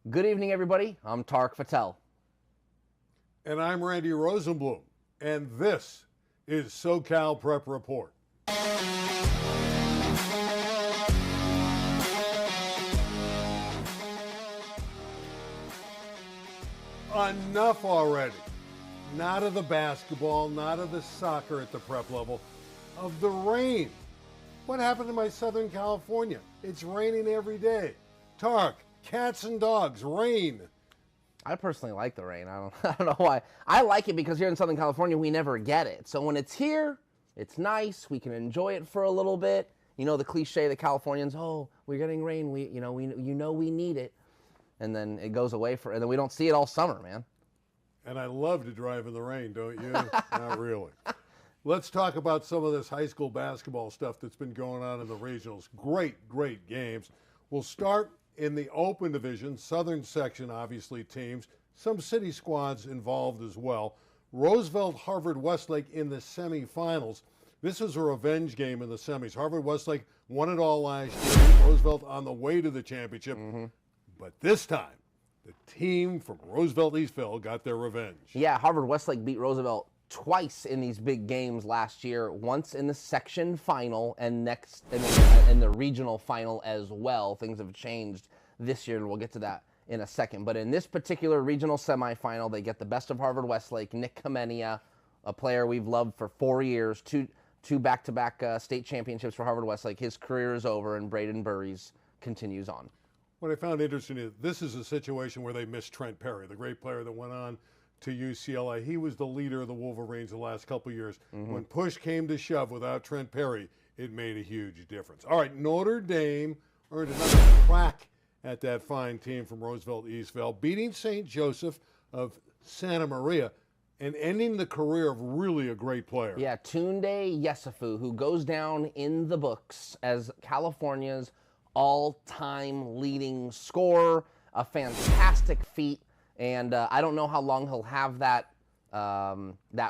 Good evening, everybody. I'm Tarek Fattel. And I'm Randy Rosenblum. And this is SoCal Prep Report. Enough already. Not of the basketball, not of the soccer at the prep level, of the rain. What happened to my Southern California? It's raining every day. Tarek, cats and dogs, rain. I personally like the rain. I don't know why. I like it because here in Southern California, we never get it. So when it's here, it's nice. We can enjoy it for a little bit. You know the cliche, the Californians, oh, we're getting rain. We need it. And then it goes away and then we don't see it all summer, man. And I love to drive in the rain, don't you? Not really. Let's talk about some of this high school basketball stuff that's been going on in the regionals. Great games. We'll start in the open division, southern section, obviously, teams. Some city squads involved as well. Roosevelt, Harvard Westlake in the semifinals. This is a revenge game in the semis. Harvard Westlake won it all last year. Roosevelt on the way to the championship. But this time, the team from Roosevelt Eastville got their revenge. Yeah, Harvard Westlake beat Roosevelt twice in these big games last year, once in the section final and next in the regional final as well. Things have changed this year, and we'll get to that in a second. But in this particular regional semifinal, they get the best of Harvard Westlake, Nick Kamenia, a player we've loved for 4 years, two back-to-back state championships for Harvard Westlake. His career is over, and Braden Burries continues on. What I found interesting is this is a situation where they missed Trent Perry, the great player that went on to UCLA. He was the leader of the Wolverines the last couple of years. When push came to shove without Trent Perry, it made a huge difference. All right, Notre Dame earned another crack at that fine team from Roosevelt Eastville, beating St. Joseph of Santa Maria and ending the career of really a great player. Yeah, Tunde Yesufu, who goes down in the books as California's all-time leading scorer, a fantastic feat, and I don't know how long he'll have that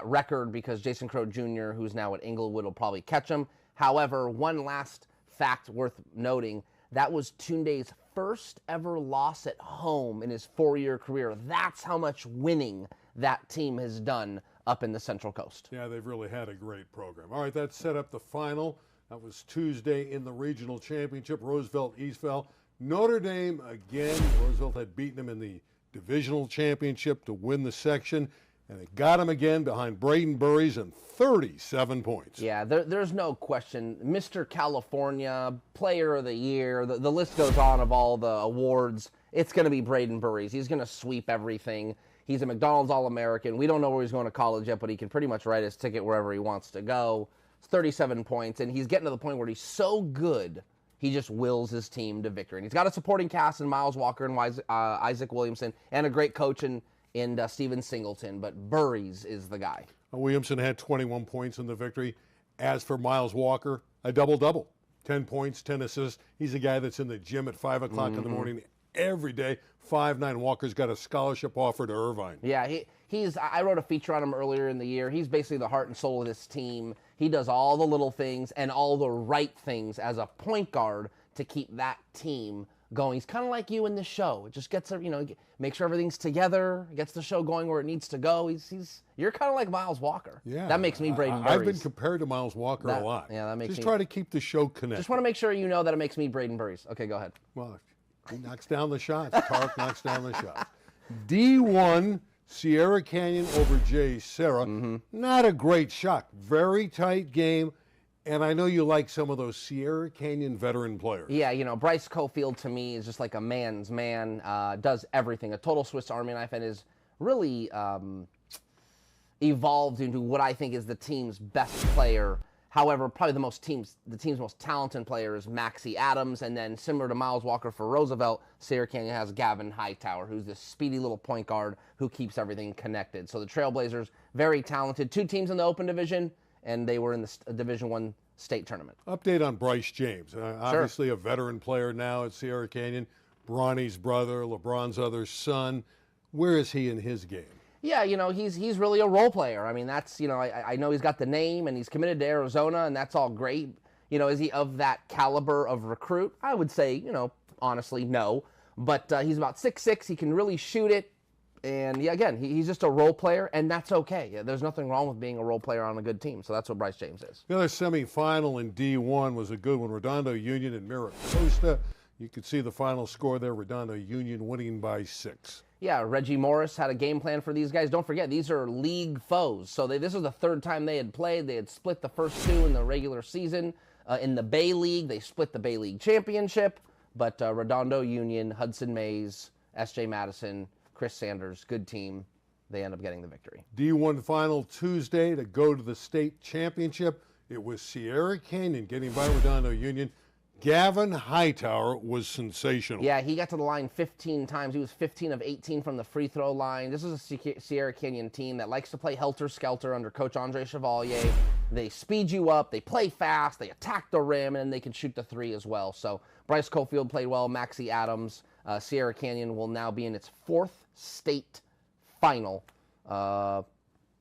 record because Jason Crow Jr., who's now at Inglewood, will probably catch him. However, one last fact worth noting, that was Tunde's first ever loss at home in his 4-year career. That's how much winning that team has done up in the Central Coast. Yeah, they've really had a great program. All right, that set up the final. That was Tuesday in the regional championship, Roosevelt Eastville. Notre Dame, again, Roosevelt had beaten them in the divisional championship to win the section, and they got him again behind Braden Burries and 37 points. Yeah, there's no question. Mr. California, Player of the Year, the list goes on of all the awards. It's going to be Braden Burries. He's going to sweep everything. He's a McDonald's All-American. We don't know where he's going to college yet, but he can pretty much write his ticket wherever he wants to go. 37 points, and he's getting to the point where he's so good, he just wills his team to victory. And he's got a supporting cast in Miles Walker and Isaac Williamson, and a great coach in Steven Singleton, but Burries is the guy. Williamson had 21 points in the victory. As for Miles Walker, a double-double. 10 points, 10 assists. He's a guy that's in the gym at 5 o'clock in the morning every day. 5'9". Walker's got a scholarship offer to Irvine. Yeah, I wrote a feature on him earlier in the year. He's basically the heart and soul of this team. He does all the little things and all the right things as a point guard to keep that team going. He's kind of like you in the show. It just gets, make sure everything's together, gets the show going where it needs to go. You're kind of like Miles Walker. Yeah. That makes me Braden Burries. I've been compared to Miles Walker a lot. Yeah, that makes just me. Try to keep the show connected. Just want to make sure you know that it makes me Braden Burries. Okay, go ahead. Well, he knocks down the shots. Tarek knocks down the shots. D1, Sierra Canyon over Jay Serra. Not a great shot. Very tight game. And I know you like some of those Sierra Canyon veteran players. Yeah, Bryce Cofield to me is just like a man's man, does everything. A total Swiss Army knife, and is really evolved into what I think is the team's best player. However, probably the team's most talented player is Maxie Adams, and then similar to Miles Walker for Roosevelt, Sierra Canyon has Gavin Hightower, who's this speedy little point guard who keeps everything connected. So the Trailblazers, very talented. 2 teams in the open division, and they were in the Division I state tournament. Update on Bryce James. Obviously a veteran player now at Sierra Canyon. Bronny's brother, LeBron's other son. Where is he in his game? Yeah, he's really a role player. I mean, that's, I know he's got the name and he's committed to Arizona, and that's all great. Is he of that caliber of recruit? I would say, honestly, no. But he's about 6'6". He can really shoot it. And yeah, again, he's just a role player, and that's okay. Yeah, there's nothing wrong with being a role player on a good team. So that's what Bryce James is. The other semifinal in D1 was a good one. Redondo Union and Miracosta. You could see the final score there. Redondo Union winning by 6. Yeah, Reggie Morris had a game plan for these guys. Don't forget, these are league foes. So this was the third time they had played. They had split the first 2 in the regular season. In the Bay League, they split the Bay League championship. But Redondo Union, Hudson Mays, S.J. Madison, Chris Sanders, good team. They end up getting the victory. D1 final Tuesday to go to the state championship. It was Sierra Canyon getting by Redondo Union. Gavin Hightower was sensational. Yeah, he got to the line 15 times. He was 15 of 18 from the free throw line. This is a Sierra Canyon team that likes to play helter-skelter under Coach Andre Chevalier. They speed you up, they play fast, they attack the rim, and they can shoot the 3 as well. So Bryce Cofield played well, Maxie Adams. Sierra Canyon will now be in its 4th state final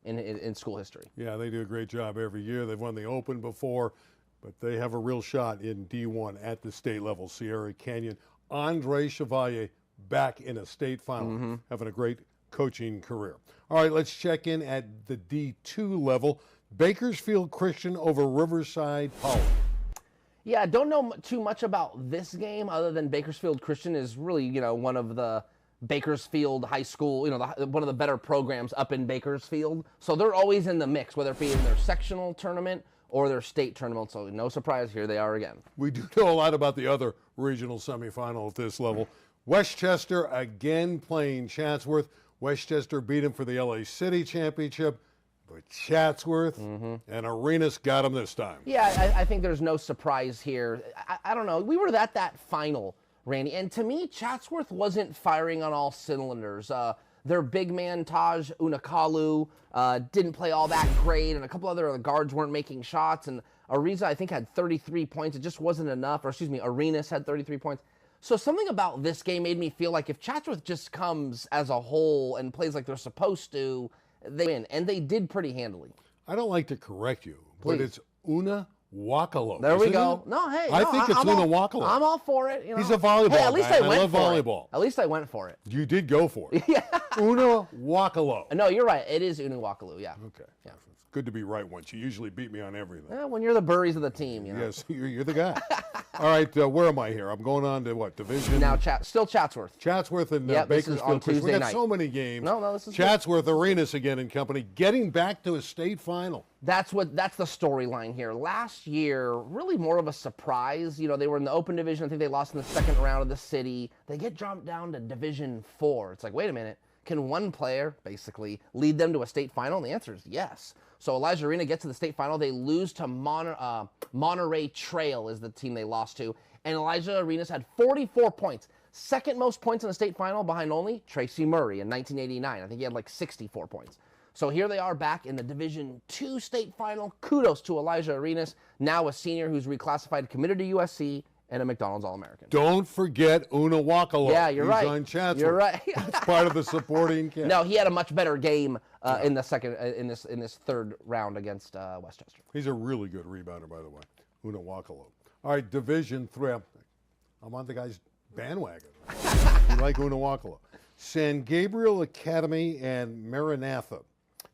in school history. Yeah, they do a great job every year. They've won the Open before, but they have a real shot in D1 at the state level. Sierra Canyon, Andre Chevalier back in a state final, having a great coaching career. All right, let's check in at the D2 level. Bakersfield Christian over Riverside Poly. Yeah, I don't know too much about this game other than Bakersfield Christian is really, one of the Bakersfield High School, one of the better programs up in Bakersfield. So they're always in the mix, whether it be in their sectional tournament or their state tournament. So no surprise, here they are again. We do know a lot about the other regional semifinal at this level. Westchester again playing Chatsworth. Westchester beat them for the LA City Championship. But Chatsworth and Arenas got them this time. Yeah, I think there's no surprise here. I don't know. We were at that final, Randy, and to me, Chatsworth wasn't firing on all cylinders. Their big man, Taj Unakalu, didn't play all that great, and a couple other guards weren't making shots, and Ariza, I think, had 33 points. It just wasn't enough. Or, excuse me, Arenas had 33 points. So something about this game made me feel like if Chatsworth just comes as a whole and plays like they're supposed to, they win, and they did pretty handily. I don't like to correct you, Please. but it's Una Wakalo. There we go. No, hey. I think it's Una Wakalo. I'm all for it. He's a volleyball Hey, at least guy. I went love for volleyball. it. At least I went for it. You did go for it. Yeah. Una Wakalo. No, you're right. It is Una Wakalu, yeah. Okay. Yeah. It's good to be right once. You usually beat me on everything. Yeah, when you're the Burries of the team, Yes, you're the guy. All right, where am I here? I'm going on to what, division? Now, still Chatsworth. Chatsworth and Yep, this is on Bakersfield. We Tuesday got night. so many games. No, this is Chatsworth, Arenas again and company, getting back to a state final. That's the storyline here. Last year, really more of a surprise. They were in the Open Division. I think they lost in the second round of the city. They get dropped down to Division 4. It's like, wait a minute. Can one player, basically, lead them to a state final? And the answer is yes. So Elijah Arena gets to the state final. They lose to Monterey Trail is the team they lost to. And Elijah Arenas had 44 points. Second most points in the state final behind only Tracy Murray in 1989. I think he had like 64 points. So here they are back in the Division II state final. Kudos to Elijah Arenas, now a senior who's reclassified, committed to USC, and a McDonald's All-American. Don't forget Una Wakalo. Yeah, you're right. He's on Chatsworth. You're right. It's part of the supporting cast. No, he had a much better game in the second in this third round against Westchester. He's a really good rebounder, by the way. Una Wakalo. All right, Division 3. I'm on the guy's bandwagon. You like Una Wakalo. San Gabriel Academy and Maranatha.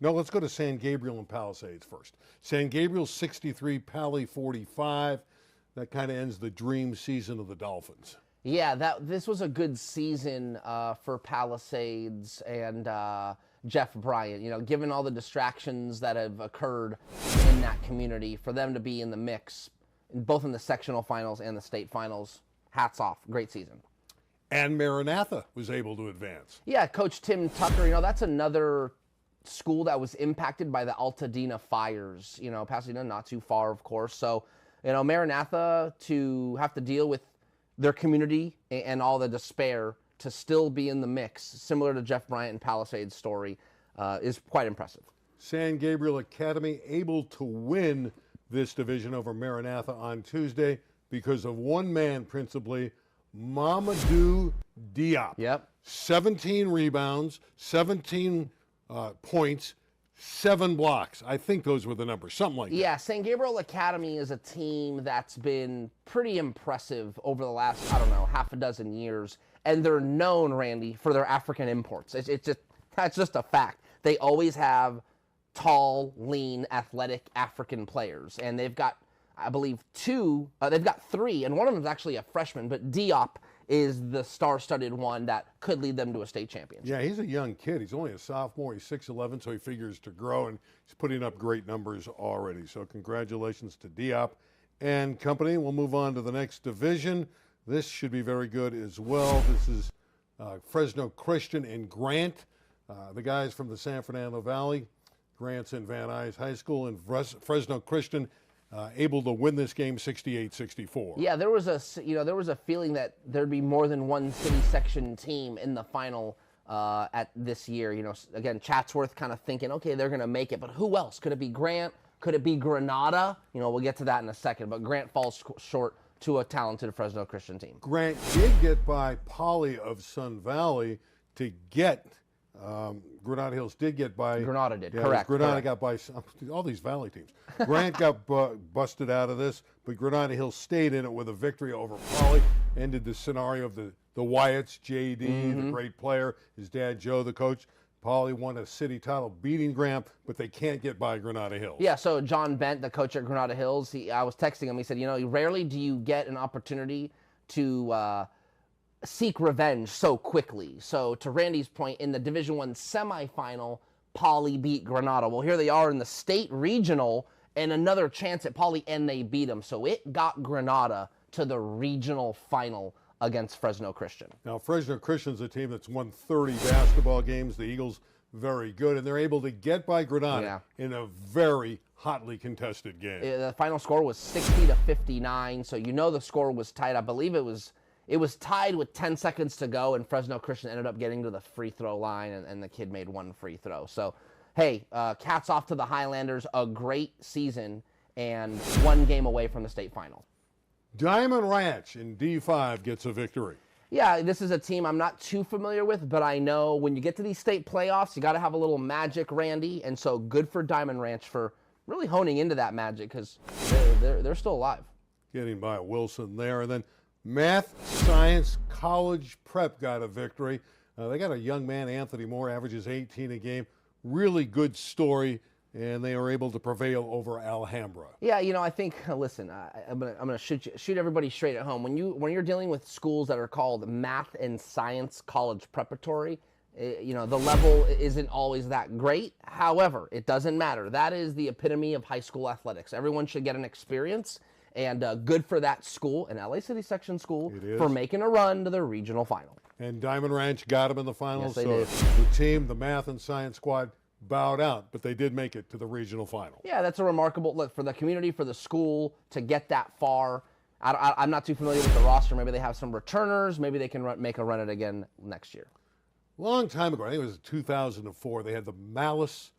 No, let's go to San Gabriel and Palisades first. San Gabriel 63, Pali 45. That kind of ends the dream season of the Dolphins. Yeah, this was a good season for Palisades and Jeff Bryant. Given all the distractions that have occurred in that community, for them to be in the mix, both in the sectional finals and the state finals, hats off. Great season. And Maranatha was able to advance. Yeah, Coach Tim Tucker, that's another school that was impacted by the Altadena fires. Pasadena not too far, of course. So, Maranatha to have to deal with their community and all the despair to still be in the mix, similar to Jeff Bryant and Palisades' story, is quite impressive. San Gabriel Academy able to win this division over Maranatha on Tuesday because of one man principally, Mamadou Diop. Yep. 17 rebounds, 17 points, 7 blocks. I think those were the numbers, something like that. Yeah, St. Gabriel Academy is a team that's been pretty impressive over the last, I don't know, half a dozen years. And they're known, Randy, for their African imports. That's just a fact. They always have tall, lean, athletic African players. And they've got, I believe, they've got 3, and one of them is actually a freshman, but Diop is the star-studded one that could lead them to a state championship. Yeah, he's a young kid. He's only a sophomore. He's 6'11", so he figures to grow, and he's putting up great numbers already. So congratulations to Diop and company. We'll move on to the next division. This should be very good as well. This is Fresno Christian and Grant, the guys from the San Fernando Valley. Grant's in Van Nuys High School, and Fresno Christian able to win this game 68-64. Yeah, there was a feeling that there'd be more than one city section team in the final at this year. Again, Chatsworth kind of thinking, okay, they're going to make it, but who else? Could it be Grant? Could it be Granada? We'll get to that in a second, but Grant falls short to a talented Fresno Christian team. Grant did get by Poly of Sun Valley to get Granada Hills did get by. Granada did, yeah, correct. Granada correct. got by all these Valley teams. Grant got busted out of this, but Granada Hills stayed in it with a victory over Poly. Ended the scenario of the Wyatts, J.D., the great player, his dad Joe, the coach. Poly won a city title beating Grant, but they can't get by Granada Hills. Yeah, so John Bent, the coach at Granada Hills, I was texting him. He said, rarely do you get an opportunity to seek revenge so quickly. So to Randy's point, in the Division I semifinal, Poly beat Granada. Well, here they are in the state regional and another chance at Poly, and they beat them. So it got Granada to the regional final against Fresno Christian. Now, Fresno Christian's a team that's won 30 basketball games. The Eagles, very good, and they're able to get by Granada in a very hotly contested game. The final score was 60-59, so the score was tight. I believe it was tied with 10 seconds to go, and Fresno Christian ended up getting to the free throw line, and the kid made one free throw. So, hey, cats off to the Highlanders. A great season, and one game away from the state final. Diamond Ranch in D5 gets a victory. Yeah, this is a team I'm not too familiar with, but I know when you get to these state playoffs, you got to have a little magic, Randy, and so good for Diamond Ranch for really honing into that magic because they're still alive. Getting by Wilson there, and then Math Science College Prep got a victory. They got a young man, Anthony Moore, averages 18 a game. Really good story, and they were able to prevail over Alhambra. Yeah, I think, listen, I'm gonna shoot everybody straight at home. When you're dealing with schools that are called Math and Science College Preparatory, the level isn't always that great. However, it doesn't matter. That is the epitome of high school athletics. Everyone should get an experience. And good for that school, an LA City section school, for making a run to the regional final. And Diamond Ranch got them in the finals. Yes, so did. The team, the Math and Science squad, bowed out, but they did make it to the regional final. Yeah, that's a remarkable look for the community, for the school to get that far. I'm not too familiar with the roster. Maybe they have some returners. Maybe they can make a run at it again next year. Long time ago, I think it was 2004, they had the Malice,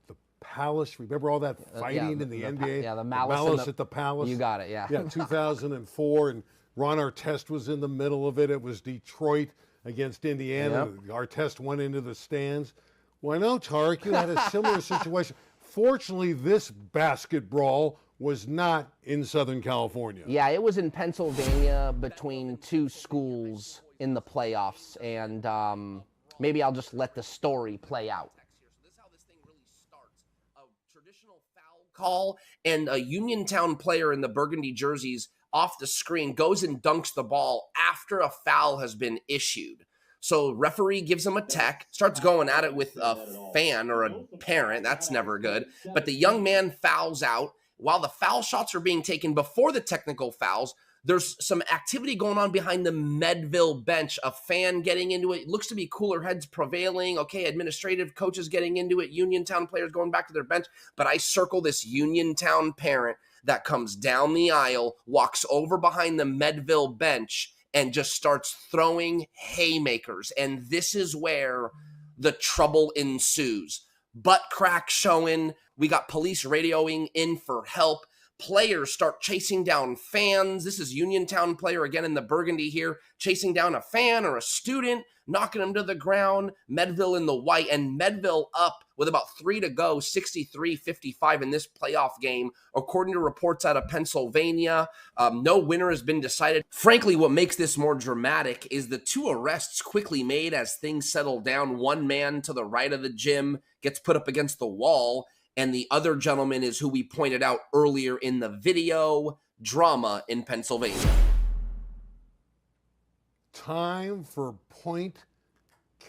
the Palace. Remember all that fighting in the NBA? Yeah, the Malice at the Palace. You got it, yeah. Yeah, 2004, and Ron Artest was in the middle of it. It was Detroit against Indiana. Yep. Artest went into the stands. Well, I know, Tarek, you had a similar situation. Fortunately, this basket brawl was not in Southern California. Yeah, it was in Pennsylvania between two schools in the playoffs, and maybe I'll just let the story play out. So this is how this thing really starts. A traditional foul call, and a Uniontown player in the burgundy jerseys off the screen goes and dunks the ball after a foul has been issued. So referee gives him a tech, starts going at it with a fan or a parent. That's never good. But the young man fouls out. While the foul shots are being taken before the technical fouls, there's some activity going on behind the Medville bench. A fan getting into it. Looks to be cooler heads prevailing. Okay, administrative coaches getting into it. Uniontown players going back to their bench. But I circle this Uniontown parent that comes down the aisle, walks over behind the Medville bench, and just starts throwing haymakers. And this is where the trouble ensues. Butt crack showing. We got police radioing in for help. players start chasing down fans. This is Uniontown player again in the burgundy here, chasing down a fan or a student, knocking him to the ground. Medville in the white, and Medville up with about 3 to go, 63-55 in this playoff game, according to reports out of Pennsylvania. No winner has been decided. Frankly, what makes this more dramatic is the 2 arrests quickly made as things settle down. One man to the right of the gym gets put up against the wall, and the other gentleman is who we pointed out earlier in the video. Drama in Pennsylvania. Time for point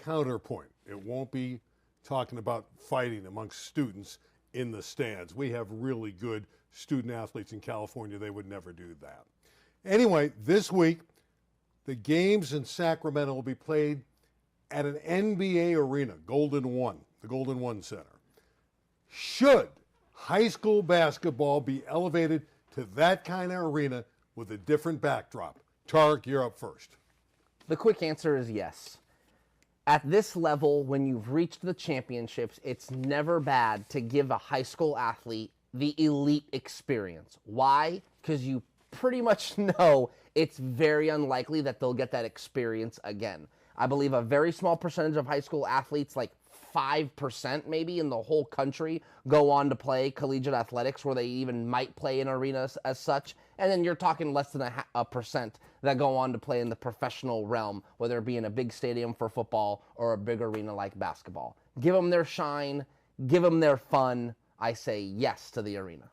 counterpoint. It won't be talking about fighting amongst students in the stands. We have really good student athletes in California. They would never do that. Anyway, this week, the games in Sacramento will be played at an NBA arena, Golden One, the Golden One Center. Should high school basketball be elevated to that kind of arena with a different backdrop? Tarek, you're up first. The quick answer is yes. At this level, when you've reached the championships, it's never bad to give a high school athlete the elite experience. Why? Because you pretty much know it's very unlikely that they'll get that experience again. I believe a very small percentage of high school athletes, like 5% maybe in the whole country, go on to play collegiate athletics where they even might play in arenas as such. And then you're talking less than a percent that go on to play in the professional realm, whether it be in a big stadium for football or a big arena like basketball. Give them their shine, give them their fun. I say yes to the arena.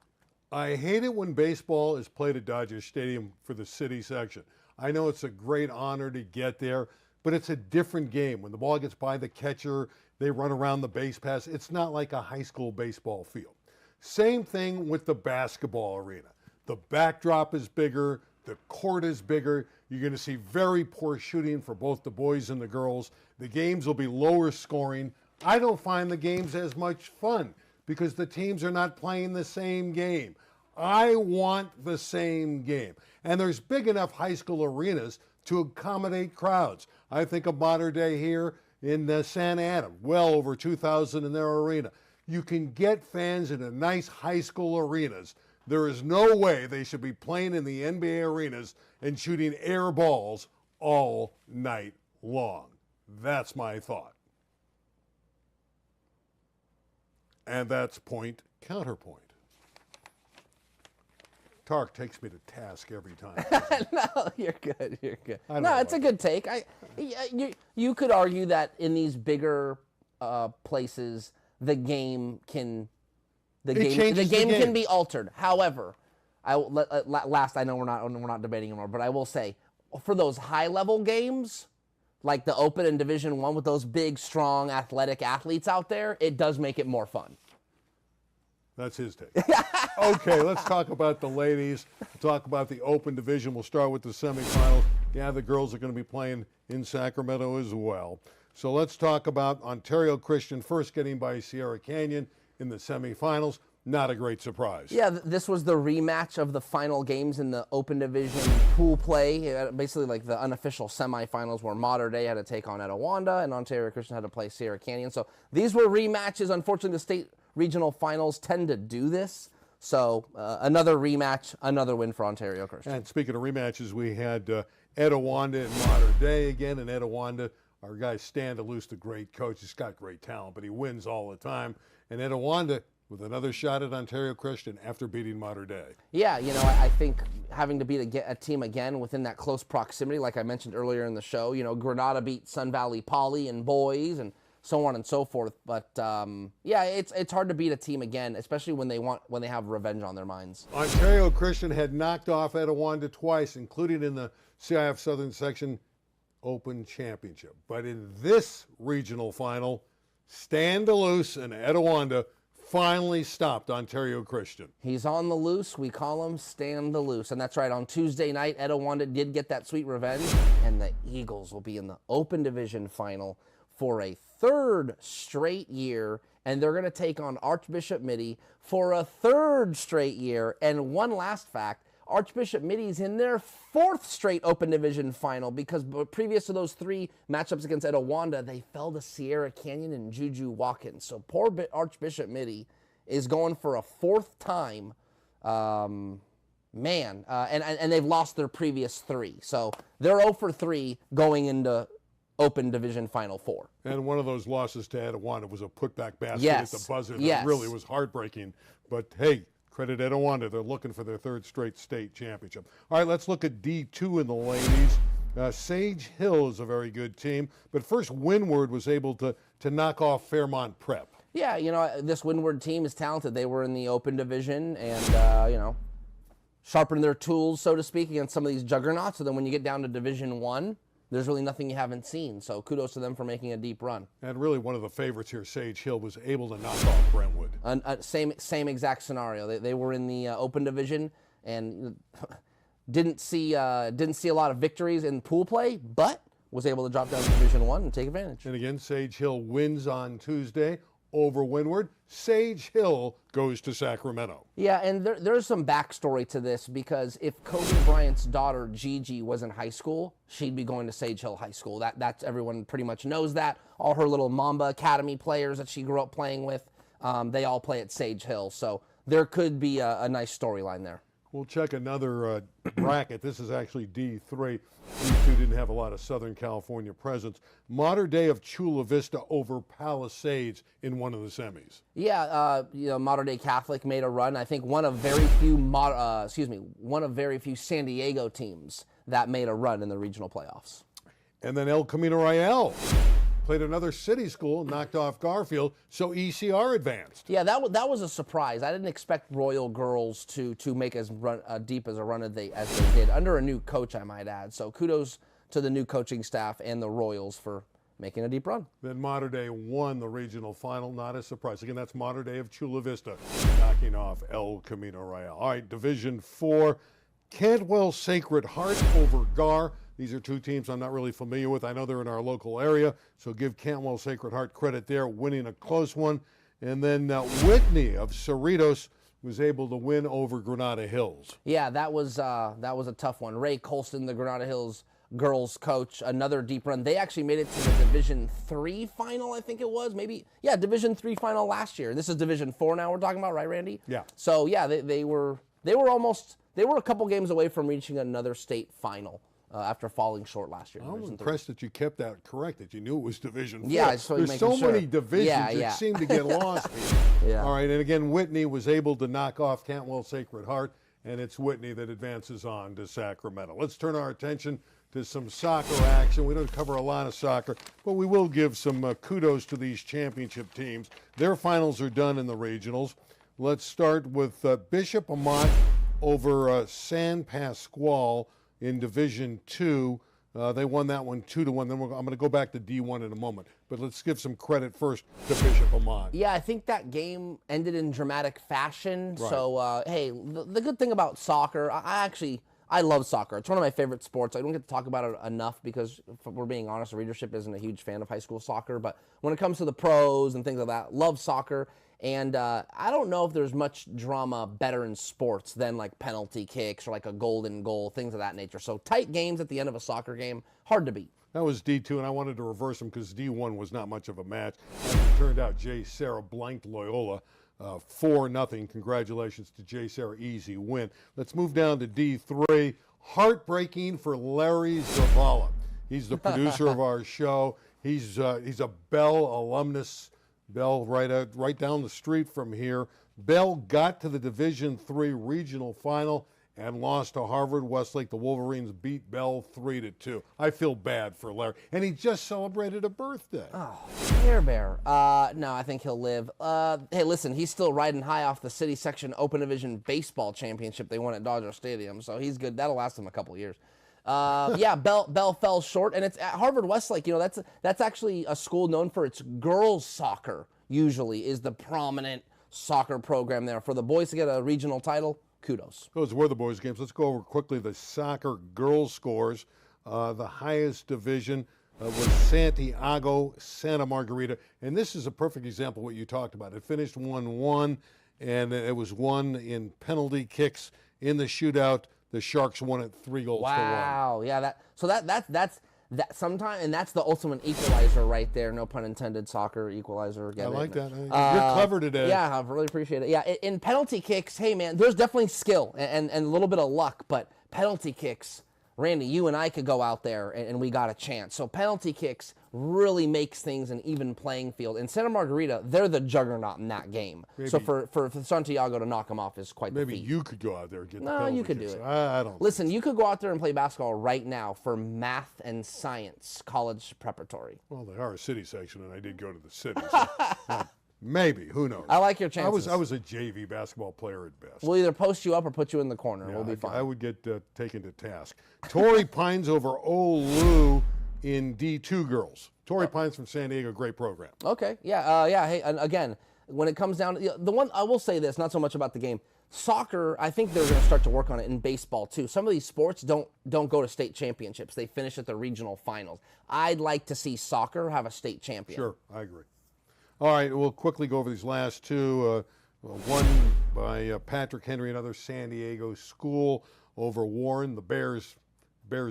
I hate it when baseball is played at Dodger Stadium for the city section. I know it's a great honor to get there, but it's a different game. When the ball gets by the catcher, they run around the base pass. It's not like a high school baseball field. Same thing with the basketball arena. The backdrop is bigger, the court is bigger. You're going to see very poor shooting for both the boys and the girls. The games will be lower scoring. I don't find the games as much fun because the teams are not playing the same game. I want the same game. And there's big enough high school arenas to accommodate crowds. I think of Modern Day here in San Adam, well over 2,000 in their arena. You can get fans in a nice high school arenas. There is no way they should be playing in the NBA arenas and shooting air balls all night long. That's my thought. And that's point counterpoint. Tarek takes me to task every time. No, you're good. You're good. No, it's a good take. You could argue that in these bigger places, the game can can be altered. However, last I know we're not debating anymore, but I will say for those high level games, like the Open and Division I with those big, strong, athletic athletes out there, it does make it more fun. That's his take. Okay, let's talk about the ladies. We'll talk about the Open Division. We'll start with the semifinals. Yeah, the girls are going to be playing in Sacramento as well. So let's talk about Ontario Christian first getting by Sierra Canyon in the semifinals. Not a great surprise. Yeah, this was the rematch of the final games in the Open Division pool play. Basically like the unofficial semifinals where Mater Dei had to take on Etiwanda and Ontario Christian had to play Sierra Canyon. So these were rematches. Unfortunately, the state regional finals tend to do this. So another rematch, another win for Ontario Christian. And speaking of rematches, we had Etiwanda and Mater Dei again. And Etiwanda, our guy Stan DeLuce, the great coach, he's got great talent, but he wins all the time. And Etiwanda with another shot at Ontario Christian after beating Mater Dei. Yeah, you know, I think having to beat a team again within that close proximity, like I mentioned earlier in the show, you know, Granada beat Sun Valley Poly and boys and so on and so forth. But yeah, it's hard to beat a team again, especially when they have revenge on their minds. Ontario Christian had knocked off Etiwanda twice, including in the CIF Southern Section Open Championship. But in this regional final, Stan DeLuce and Etiwanda finally stopped Ontario Christian. He's on the loose. We call him Stan DeLuce. And that's right, on Tuesday night, Etiwanda did get that sweet revenge, and the Eagles will be in the Open Division final for a third straight year, and they're going to take on Archbishop Mitty for a third straight year. And one last fact, Archbishop Mitty's in their fourth straight Open Division final because previous to those three matchups against Etiwanda, they fell to Sierra Canyon and Juju Watkins. So poor Archbishop Mitty is going for a fourth time And they've lost their previous 3. So they're 0 for 3 going into Open Division Final Four. And one of those losses to Etiwanda was a putback basket Yes. at the buzzer that Yes. really was heartbreaking. But hey, credit Etiwanda. They're looking for their 3rd straight state championship. All right, let's look at D2 in the ladies. Sage Hill is a very good team. But first, Windward was able to knock off Fairmont Prep. Yeah, this Windward team is talented. They were in the Open Division and, sharpened their tools, so to speak, against some of these juggernauts. So then when you get down to Division 1, there's really nothing you haven't seen. So kudos to them for making a deep run. And really one of the favorites here, Sage Hill, was able to knock off Brentwood. Same exact scenario. They were in the Open Division and didn't see a lot of victories in pool play, but was able to drop down to Division 1 and take advantage. And again, Sage Hill wins on Tuesday over Windward. Sage Hill goes to Sacramento. Yeah, and there's some backstory to this because if Kobe Bryant's daughter Gigi was in high school, she'd be going to Sage Hill High School. That's everyone pretty much knows that. All her little Mamba Academy players that she grew up playing with, they all play at Sage Hill. So there could be a nice storyline there. We'll check another bracket. This is actually D3. D2 didn't have a lot of Southern California presence. Modern Day of Chula Vista over Palisades in one of the semis. Yeah, Modern Day Catholic made a run. I think one of very few San Diego teams that made a run in the regional playoffs. And then El Camino Real played another city school, knocked off Garfield, so ECR advanced. Yeah, that was a surprise. I didn't expect Royal girls to make as deep as a run as they did, under a new coach, I might add. So kudos to the new coaching staff and the Royals for making a deep run. Then Modern Day won the regional final, not a surprise. Again, that's Modern Day of Chula Vista, knocking off El Camino Real. All right, Division 4, Cantwell Sacred Heart over Gar. These are 2 teams I'm not really familiar with. I know they're in our local area, so give Cantwell Sacred Heart credit there, winning a close one. And then Whitney of Cerritos was able to win over Granada Hills. Yeah, that was a tough one. Ray Colston, the Granada Hills girls coach, another deep run. They actually made it to the Division 3 final, I think it was. Division 3 final last year. This is Division 4 now we're talking about, right, Randy? Yeah. So, yeah, they were a couple games away from reaching another state final. After falling short last year. I'm impressed that you kept that correct, that you knew it was Division 4. Yeah, there's so many divisions that seem to get lost here. Yeah. All right, and again, Whitney was able to knock off Cantwell Sacred Heart, and it's Whitney that advances on to Sacramento. Let's turn our attention to some soccer action. We don't cover a lot of soccer, but we will give some kudos to these championship teams. Their finals are done in the regionals. Let's start with Bishop Amat over San Pasquale in Division 2. They won that one 2-1. Then I'm going to go back to D1 in a moment. But let's give some credit first to Bishop Amat. Yeah, I think that game ended in dramatic fashion. Right. So, hey, the good thing about soccer, I love soccer. It's one of my favorite sports. I don't get to talk about it enough because, if we're being honest, the readership isn't a huge fan of high school soccer. But when it comes to the pros and things like that, love soccer. And I don't know if there's much drama better in sports than like penalty kicks or like a golden goal, things of that nature. So tight games at the end of a soccer game, hard to beat. That was D2, and I wanted to reverse them because D1 was not much of a match. As it turned out, J. Sarah blanked Loyola 4-0. Congratulations to J. Sarah, easy win. Let's move down to D3. Heartbreaking for Larry Zavala. He's the producer of our show. He's a Bell alumnus. Bell right down the street from here. Bell got to the Division III regional final and lost to Harvard Westlake. The Wolverines beat Bell 3-2. I feel bad for Larry. And he just celebrated a birthday. Oh, Bear. No, I think he'll live. Hey, listen, he's still riding high off the City Section Open Division Baseball Championship they won at Dodger Stadium, so he's good. That'll last him a couple of years. Bell fell short, and it's at Harvard Westlake. That's actually a school known for its girls soccer. Usually, is the prominent soccer program there. For the boys to get a regional title, kudos. Those were the boys' games. Let's go over quickly the soccer girls scores. The highest division was Santiago Santa Margarita, and this is a perfect example of what you talked about. It finished 1-1, and it was won in penalty kicks in the shootout. The Sharks won it 3-1. Wow, yeah, that sometime, and that's the ultimate equalizer right there. No pun intended. Soccer equalizer. I like that. You're clever today. Yeah, I really appreciate it. Yeah, in penalty kicks, hey man, there's definitely skill and a little bit of luck, but penalty kicks, Randy, you and I could go out there and we got a chance. So penalty kicks really makes things an even playing field. In Santa Margarita, they're the juggernaut in that game. Maybe, so for Santiago to knock them off is quite the feat. Maybe you could go out there and get the No, penalty you could kicks. do it. I don't. Listen, you could go out there and play basketball right now for math and science college preparatory. Well, they are a city section, and I did go to the city. So, maybe, who knows? I like your chances. I was a JV basketball player at best. We'll either post you up or put you in the corner. Yeah, we'll be fine. I would get taken to task. Torrey Pines over Olu in D2 girls. Torrey Pines from San Diego, great program. Okay, yeah. Hey, and again, when it comes down to the one, I will say this, not so much about the game. Soccer, I think they're going to start to work on it in baseball too. Some of these sports don't go to state championships. They finish at the regional finals. I'd like to see soccer have a state champion. Sure, I agree. All right, we'll quickly go over these last two. One by Patrick Henry, another San Diego school over Warren. The Bears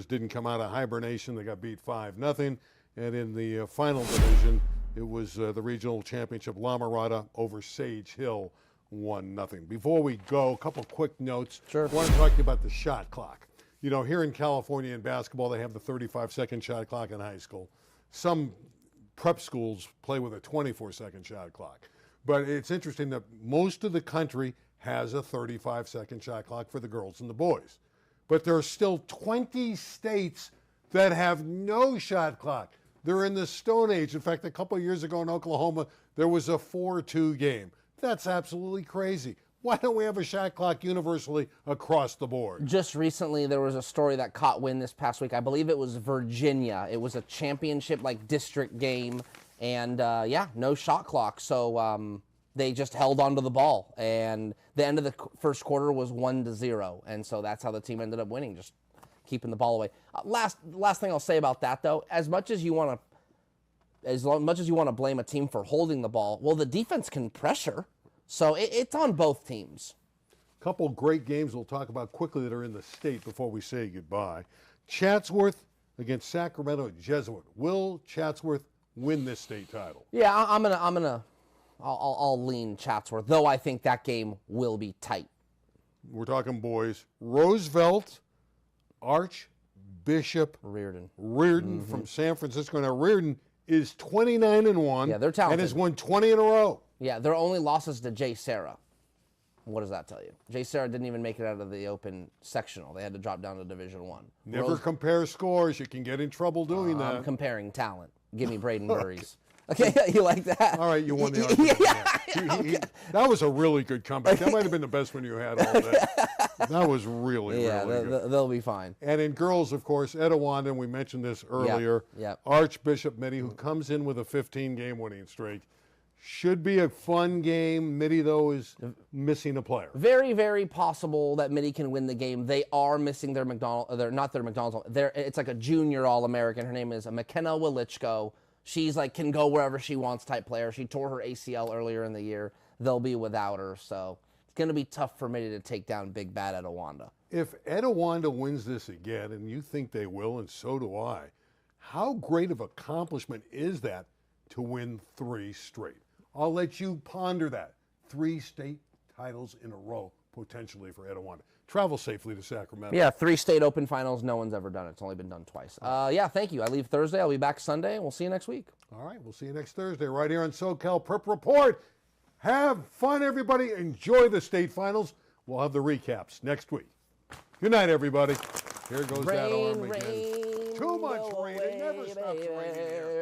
didn't come out of hibernation. They got beat 5-0. And in the final division, it was the regional championship, La Mirada over Sage Hill, 1-0. Before we go, a couple quick notes. Sure. I want to talk to you about the shot clock. You know, here in California in basketball, they have the 35-second shot clock in high school. Some prep schools play with a 24-second shot clock. But it's interesting that most of the country has a 35-second shot clock for the girls and the boys. But there are still 20 states that have no shot clock. They're in the Stone Age. In fact, a couple of years ago in Oklahoma, there was a 4-2 game. That's absolutely crazy. Why don't we have a shot clock universally across the board? Just recently, there was a story that caught wind this past week. I believe it was Virginia. It was a championship, district game, and no shot clock. So they just held onto the ball, and the end of the first quarter was 1-0, and so that's how the team ended up winning, just keeping the ball away. Last thing I'll say about that, though, as much as you want to blame a team for holding the ball, well, the defense can pressure, so it's on both teams. Couple great games we'll talk about quickly that are in the state before we say goodbye. Chatsworth against Sacramento Jesuit. Will Chatsworth win this state title? Yeah, I'll lean Chatsworth, though I think that game will be tight. We're talking boys. Roosevelt, Archbishop Reardon from San Francisco. Now, Reardon is 29-1. Yeah, they're talented. And has won 20 in a row. Yeah, their only losses to Jay Sarah. What does that tell you? Jay Sarah didn't even make it out of the open sectional. They had to drop down to Division I. Never compare scores. You can get in trouble doing that. I'm comparing talent. Give me Braden Burries. Okay, you like that? All right, you won the argument. That was a really good comeback. That might have been the best one you had all day. That was really good. They'll be fine. And in girls, of course, Etiwanda, and we mentioned this earlier, Archbishop Mitty, who comes in with a 15-game winning streak. Should be a fun game. Mitty, though, is missing a player. Very, very possible that Mitty can win the game. They are missing their McDonald's. They're not their McDonald's. It's like a junior All-American. Her name is McKenna Wilichko. She's can go wherever she wants type player. She tore her ACL earlier in the year. They'll be without her, so it's going to be tough for Mitty to take down Big Bad Etiwanda. If Etiwanda wins this again, and you think they will, and so do I, how great of accomplishment is that to win 3 straight? I'll let you ponder that. 3 state titles in a row, potentially, for Etiwanda. Travel safely to Sacramento. Yeah, 3 state open finals. No one's ever done it. It's only been done twice. Thank you. I leave Thursday. I'll be back Sunday, and we'll see you next week. All right, we'll see you next Thursday right here on SoCal Prep Report. Have fun, everybody. Enjoy the state finals. We'll have the recaps next week. Good night, everybody. Here goes that arm again. Too much rain. It never stops raining here.